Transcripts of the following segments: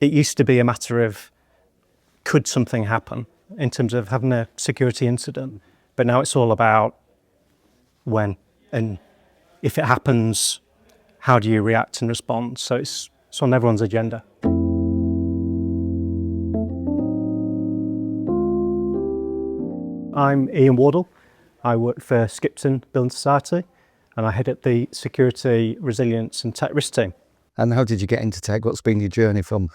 It used to be a matter of could something happen in terms of having a security incident, but now it's all about when, and if it happens, how do you react and respond? So it's on everyone's agenda. I'm Iain Wardle. I work for Skipton Building Society and I head up the security, resilience and tech risk team. And how did you get into tech? What's been your journey from,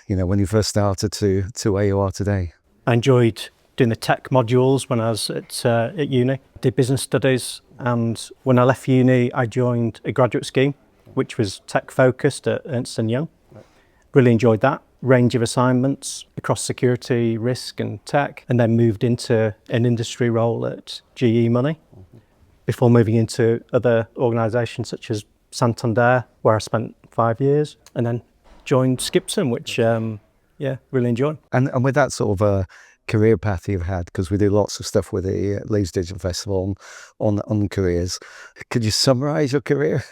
when you first started to where you are today? I enjoyed doing the tech modules when I was at uni. Did business studies, and when I left uni, I joined a graduate scheme, which was tech focused at 𝐜𝐻𝐿 Young. Really enjoyed that range of assignments across security, risk and tech, and then moved into an industry role at GE Money before moving into other organisations such as Santander, where I spent 5 years, and then joined Skipton, which really enjoyed. And with that sort of a career path you've had, because we do lots of stuff with the Leeds Digital Festival on careers, could you summarise your career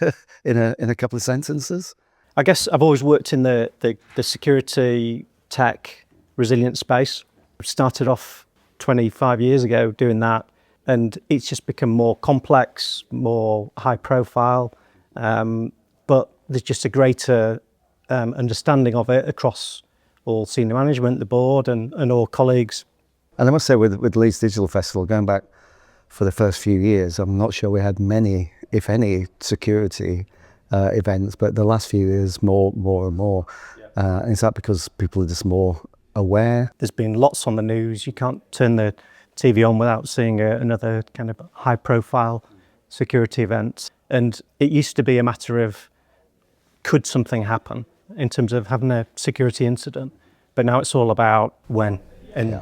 in a couple of sentences? I guess I've always worked in the security, tech, resilience space. I started off 25 years ago doing that, and it's just become more complex, more high profile, but there's just a greater understanding of it across all senior management, the board and all colleagues. And I must say with Leeds Digital Festival, going back for the first few years, I'm not sure we had many, if any, security events, but the last few years more and more. Yeah. Is that because people are just more aware? There's been lots on the news. You can't turn the TV on without seeing another kind of high profile security event. And it used to be a matter of could something happen in terms of having a security incident, but now it's all about when, and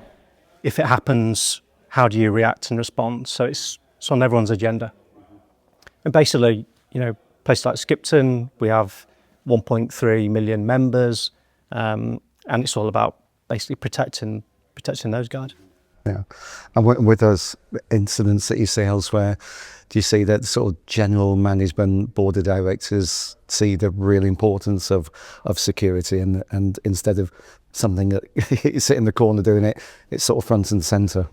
if it happens, how do you react and respond? So it's on everyone's agenda. And basically, a place like Skipton, we have 1.3 million members, and it's all about basically protecting those guys. Yeah, and with those incidents that you see elsewhere, do you see that sort of general management, board of directors see the real importance of security, and instead of something that you sit in the corner doing it, it's sort of front and centre?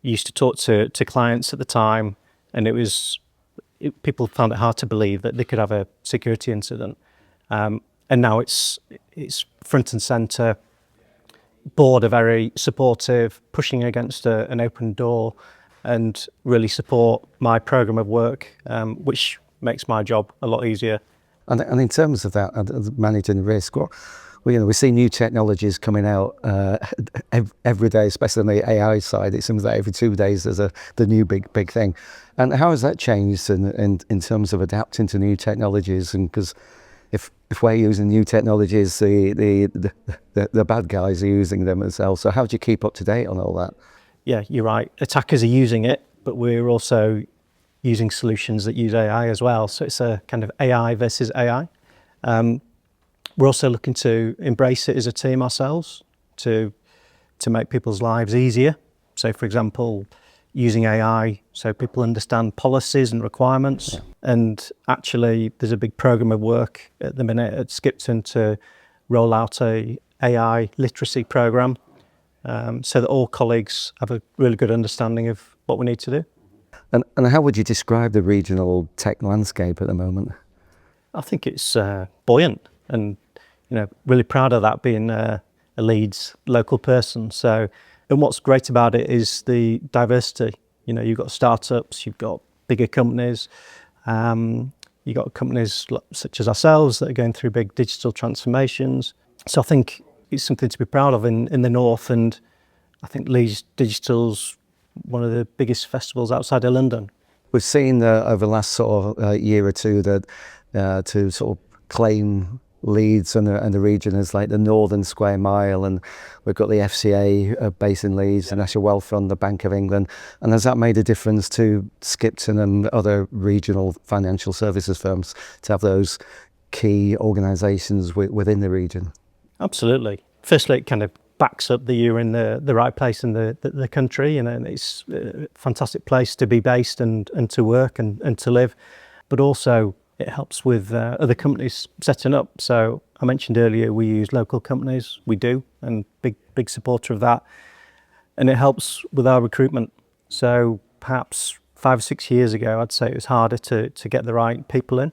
You used to talk to clients at the time, and people found it hard to believe that they could have a security incident, and now it's front and centre. Board are very supportive, pushing against an open door, and really support my programme of work, which makes my job a lot easier. And in terms of that, managing risk, we see new technologies coming out every day, especially on the AI side. It seems like every 2 days there's the new big thing. And how has that changed in terms of adapting to new technologies? And because if we're using new technologies, the bad guys are using them as well. So how do you keep up to date on all that? Yeah, you're right. Attackers are using it, but we're also using solutions that use AI as well. So it's a kind of AI versus AI. We're also looking to embrace it as a team ourselves to make people's lives easier. So, for example, using AI so people understand policies and requirements. Yeah. And actually, there's a big programme of work at the minute at Skipton to roll out a AI literacy programme, so that all colleagues have a really good understanding of what we need to do. And how would you describe the regional tech landscape at the moment? I think it's buoyant, and really proud of that, being a Leeds local person. So, and what's great about it is the diversity. You've got startups, you've got bigger companies, you've got companies such as ourselves that are going through big digital transformations. So I think it's something to be proud of in the north, and I think Leeds Digital's one of the biggest festivals outside of London. We've seen over the last sort of year or two that to sort of claim Leeds and the region as like the northern square mile, and we've got the FCA based in Leeds, the National Wealth Fund, the Bank of England, and has that made a difference to Skipton and other regional financial services firms to have those key organisations within the region? Absolutely. Firstly, it kind of backs up that you're in the right place in the country, and it's a fantastic place to be based and to work and to live. But also it helps with other companies setting up. So I mentioned earlier we use local companies. We do, and big supporter of that. And it helps with our recruitment. So perhaps 5 or 6 years ago, I'd say it was harder to get the right people in,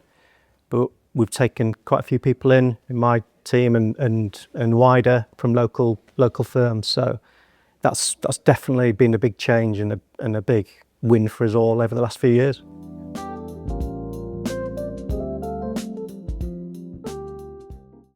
but we've taken quite a few people in my team and wider from local firms. So that's definitely been a big change and a big win for us all over the last few years.